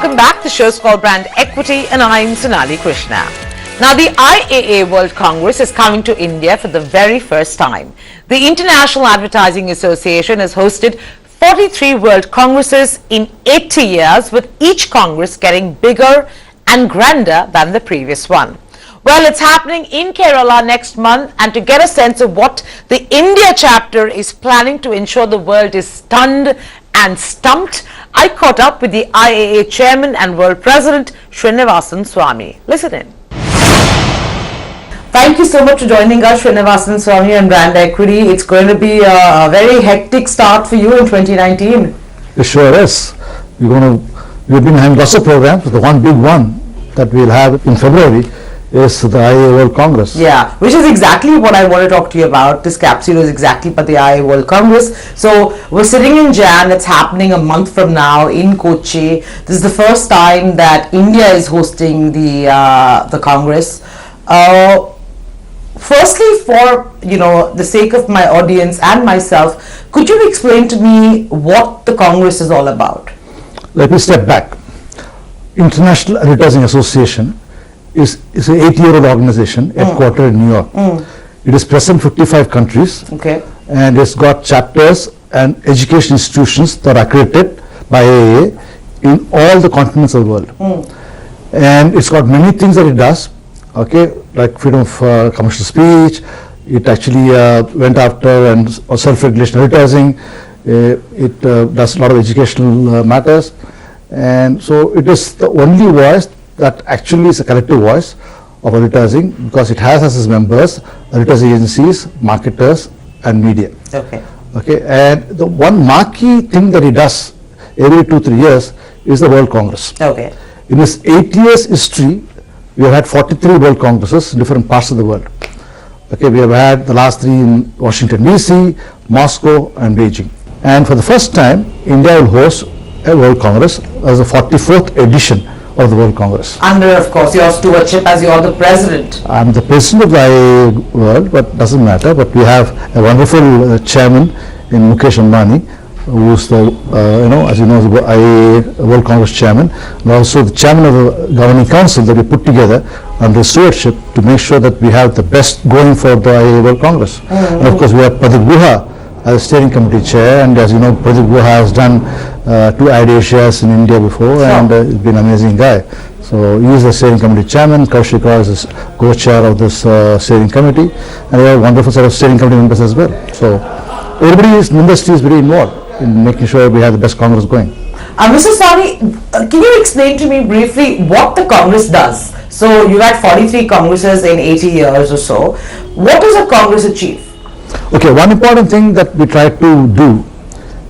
welcome back. The show's called Brand Equity and I'm Sonali Krishna. Now, the IAA World Congress is coming to India for the very first time. The International Advertising Association has hosted 43 World Congresses in 80 years, with each Congress getting bigger and grander than the previous one. Well, it's happening in Kerala next month, and to get a sense of what the India chapter is planning to ensure the world is stunned and stumped, I caught up with the IAA Chairman and World President Srinivasan Swamy. Listen in. Thank you so much for joining us, Srinivasan Swamy and Brand Equity. It's going to be a very hectic start for you in 2019. It sure is. We've been having lots of programs. The one big one that we'll have in February is the IAA World Congress. Yeah, which is exactly what I want to talk to you about. This capsule is exactly about the IAA World Congress. So we're sitting in Jan. It's happening a month from now in Kochi. This is the first time that India is hosting the Congress. Firstly, for the sake of my audience and myself, could you explain to me what the Congress is all about? Let me step back. International Advertising Association is an 8-year-old organization headquartered in New York. It is present in 55 countries. Okay. And it's got chapters and education institutions that are accredited by IAA in all the continents of the world. And it's got many things that it does, like freedom of commercial speech. It actually went after and self-regulation advertising. It does a lot of educational matters. And so it is the only voice that actually is a collective voice of advertising, because it has as its members advertising agencies, marketers and media. Okay. And the one marquee thing that it does every 2-3 years is the World Congress. Okay. In its 8 years history, we have had 43 World Congresses in different parts of the world. Okay, we have had the last 3 in Washington DC, Moscow and Beijing. And for the first time, India will host a World Congress as the 44th edition of the World Congress. Under, of course, your stewardship as you are the president. I'm the president of the IAA World, but doesn't matter. But we have a wonderful chairman in Mukesh Ambani, who is the, as you know, the IAA World Congress chairman, and also the chairman of the governing council that we put together under stewardship to make sure that we have the best going for the IAA World Congress. And of course, we have Pradeep Guha as steering committee chair, and as you know, Pradeep Guha has done 2 IADAs in India before, and he's been an amazing guy. So he is the steering committee chairman. Kaushika is the co-chair of this steering committee, and we have a wonderful set of steering committee members as well. So everybody in the industry is very involved in making sure we have the best Congress going. Mr. Swamy, can you explain to me briefly what the Congress does? So you've had 43 Congresses in 80 years or so. What does a Congress achieve? Okay, one important thing that we try to do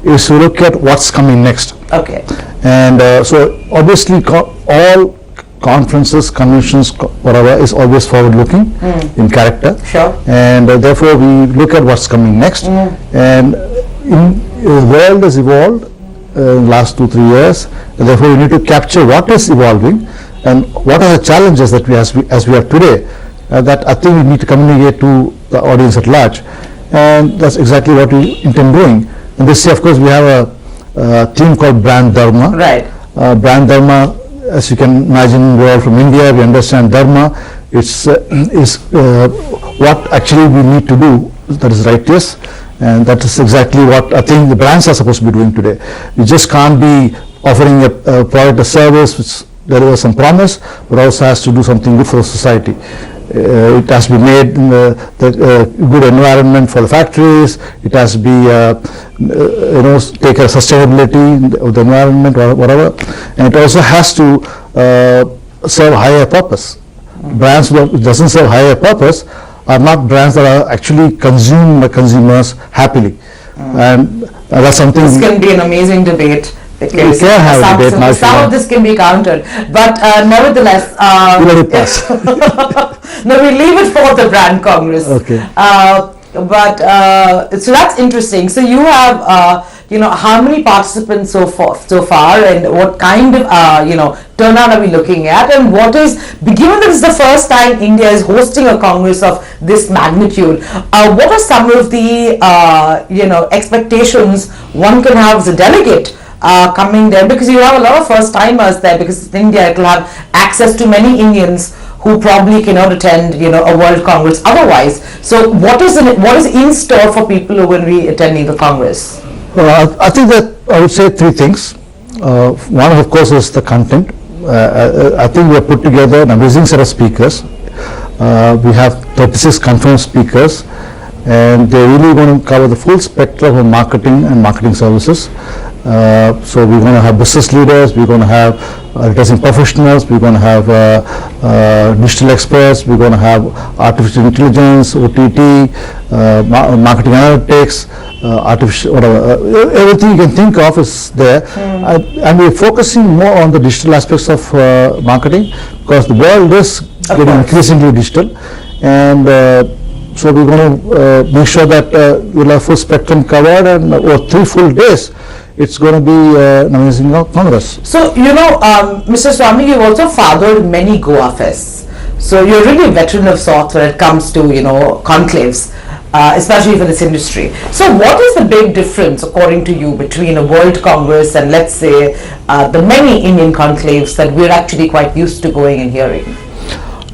is to look at what's coming next. Okay. And so obviously all conferences, conventions, whatever is always forward-looking in character. Sure. And therefore we look at what's coming next. And the world has evolved in the last 2-3 years. And therefore we need to capture what is evolving and what are the challenges that we as we are today. That I think we need to communicate to the audience at large. And that's exactly what we intend doing. And this year, of course, we have a theme called Brand Dharma. Right. Brand Dharma, as you can imagine, we're all from India, we understand Dharma. It's what actually we need to do that is righteous. And that is exactly what I think the brands are supposed to be doing today. We just can't be offering a product or service which delivers some promise, but also has to do something good for the society. It has to be made in the good environment for the factories. It has to be, take care of sustainability of the environment or whatever. And it also has to serve higher purpose. Brands which doesn't serve higher purpose are not brands that are actually consumed by consumers happily. And that's something. This can be an amazing debate. We can have a debate now. Some of this can be countered, but nevertheless, we let it pass. No, we leave it for the Brand Congress. Okay. So that's interesting. So you have, how many participants so far, and what kind of, turnout are we looking at, and what is, given that it's the first time India is hosting a Congress of this magnitude, what are some of the, expectations one can have as a delegate coming there, because you have a lot of first timers there, because in India it will have access to many Indians who probably cannot attend, a World Congress otherwise. So what is in store for people who will be attending the Congress? I think that I would say three things. One, of course, is the content. I think we have put together an amazing set of speakers. We have 36 confirmed speakers, and they're really going to cover the full spectrum of marketing and marketing services. So we're going to have business leaders, we're going to have advertising professionals, we're going to have digital experts, we're going to have artificial intelligence, OTT, marketing analytics, artificial, whatever, everything you can think of is there. And we're focusing more on the digital aspects of marketing, because the world is getting increasingly digital, and so we're going to make sure that we'll have full spectrum covered, and over 3 full days it's going to be an amazing Congress. So, Mr. Swamy, you've also fathered many Goa fests. So you're really a veteran of sorts when it comes to, conclaves, especially for this industry. So what is the big difference, according to you, between a World Congress and, let's say, the many Indian conclaves that we're actually quite used to going and hearing?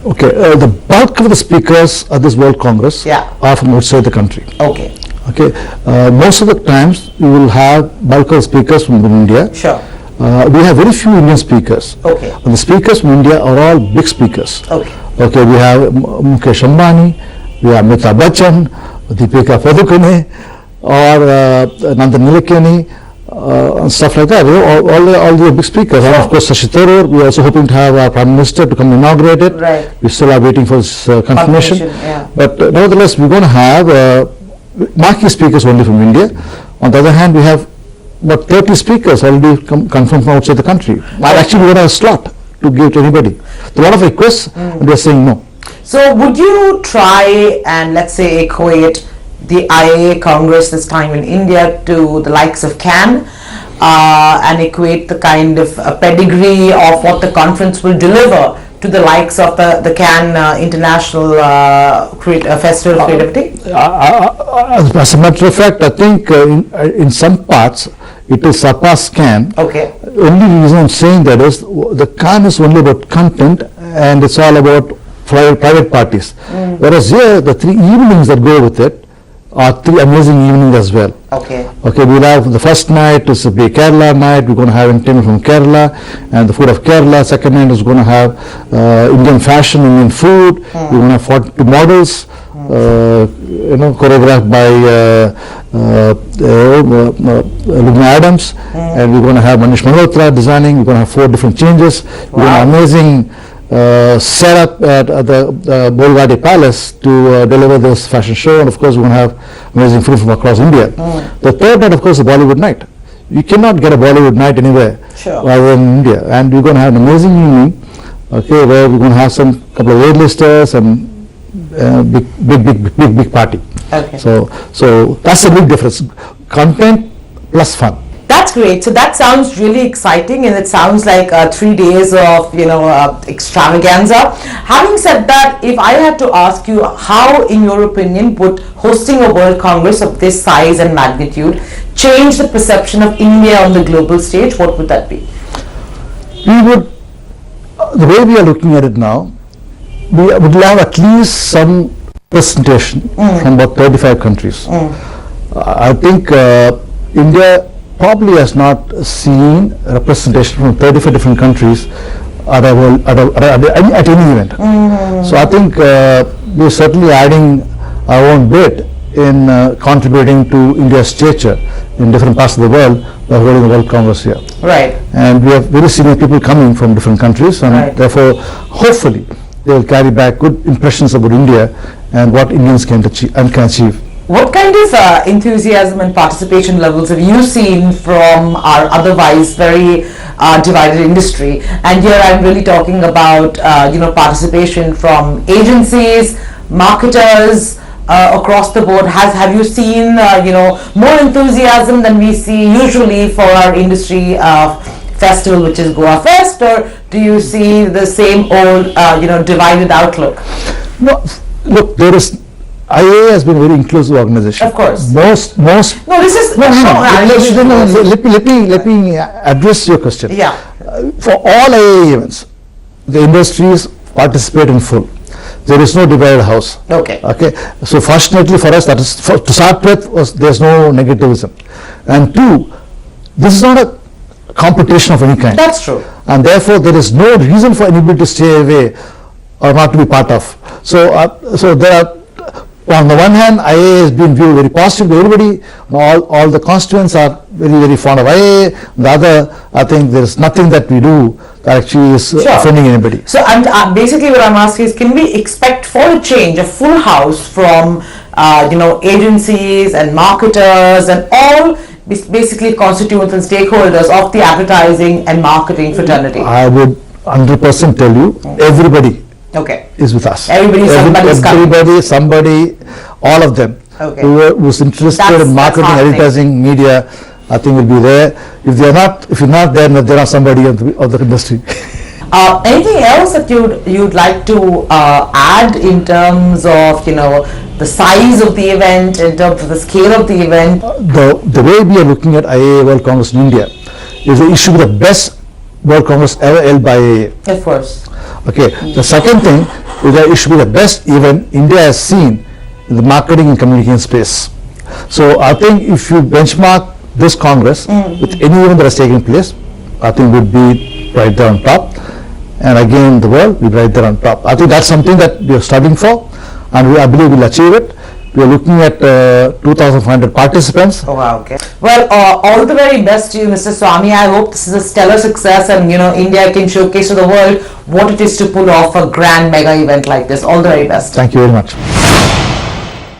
Okay, the bulk of the speakers at this World Congress are from outside the country. Okay. Okay, most of the times we will have bulk of speakers from India. Sure. We have very few Indian speakers. Okay. And the speakers from India are all big speakers. Okay. Okay, we have Mukesh Ambani, we have Amitabh Bachchan, Deepika Padukone, or Nandan Nilekani, and stuff like that. All the big speakers. And of course, Shashi Tharoor. We are also hoping to have our Prime Minister to come inaugurate it. Right. We still are waiting for his confirmation. Yeah. But nevertheless, we're going to have marquee speakers only from India. On the other hand, we have about 30 speakers already confirmed from outside the country. But actually, we don't have a slot to give to anybody. There are a lot of requests, and they're saying no. So would you try and, let's say, equate the IAA Congress this time in India to the likes of Cannes, and equate the kind of pedigree of what the conference will deliver to the likes of the Cannes International Festival of Creativity? As a matter of fact, I think in some parts it will surpass Cannes. Okay. Only reason I'm saying that is the Cannes is only about content, and it's all about private parties. Whereas here, the 3 evenings that go with it are 3 amazing evenings as well. Okay. Okay, we'll have the first night is a Kerala night. We're going to have entertainment from Kerala and the food of Kerala. Second night is going to have Indian fashion, Indian food. We're going to have 42 models, choreographed by Lubna Adams, and we're going to have Manish Malhotra designing. We're going to have 4 different changes. We're going to have amazing set up at the Bolgadi Palace to deliver this fashion show, and of course we're going to have amazing food from across India. The third night, of course, is the Bollywood night. You cannot get a Bollywood night anywhere rather than India, and we're going to have an amazing evening, okay, where we're going to have some couple of A-listers and big party. Okay. So that's the big difference: content plus fun. That's great. So that sounds really exciting, and it sounds like 3 days of extravaganza. Having said that, if I had to ask you, how, in your opinion, would hosting a World Congress of this size and magnitude change the perception of India on the global stage? What would that be? We would, the way we are looking at it now, we would have at least some presentation from about 35 countries. I think India probably has not seen representation from 35 different countries at any event. So I think we're certainly adding our own bit in contributing to India's stature in different parts of the world by holding the World Congress here. Right. And we have very senior people coming from different countries, and therefore, hopefully, they will carry back good impressions about India and what Indians can achieve. What kind of enthusiasm and participation levels have you seen from our otherwise very divided industry? And here I'm really talking about participation from agencies, marketers across the board. Have you seen more enthusiasm than we see usually for our industry festival, which is Goa Fest, or do you see the same old divided outlook? No, look, there is IAA has been a very inclusive organization. Of course. Most. No, this is Let me address your question. Yeah. For all IAA events, the industries participate in full. There is no divided house. Okay. Okay. So fortunately for us, that is to start with, there's no negativism, and two, this is not a competition of any kind. That's true. And therefore, there is no reason for anybody to stay away or not to be part of. So, so there are. On the one hand, IAA has been viewed very positively. Everybody, all the constituents are very fond of IAA. On the other, I think there is nothing that we do that actually is offending anybody. So, basically what I'm asking is, can we expect for a change a full house from agencies and marketers and all basically constituents and stakeholders of the advertising and marketing fraternity? I would 100% tell you, everybody is with us. Everybody, somebody, all of them. Okay. Who's interested in marketing, advertising, media, I think will be there. If you're not there, there are somebody of the industry. Anything else that you'd like to add in terms of the size of the event, in terms of the scale of the event? The way we are looking at IAA World Congress in India is it should be the best World Congress ever held by IAA. Of course. Okay. The second thing is that it should be the best event India has seen in the marketing and communication space. So I think if you benchmark this Congress with any event that has taken place, I think we'd be right there on top. And again, the world will be right there on top. I think that's something that we are studying for, and I believe we'll achieve it. We are looking at 2,500 participants. Oh wow, okay. Well, all the very best to you, Mr. Swamy. I hope this is a stellar success, and India can showcase to the world what it is to pull off a grand mega event like this. All the very best. Thank you very much.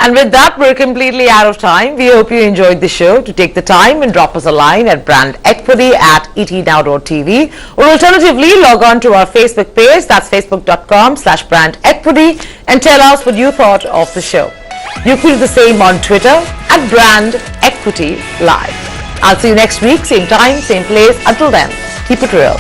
And with that, we're completely out of time. We hope you enjoyed the show. To take the time and drop us a line at brandequity@etnow.tv, or alternatively log on to our Facebook page, that's facebook.com/brandequity, and tell us what you thought of the show. You can do the same on Twitter @brandequitylive. I'll see you next week, same time, same place. Until then, keep it real.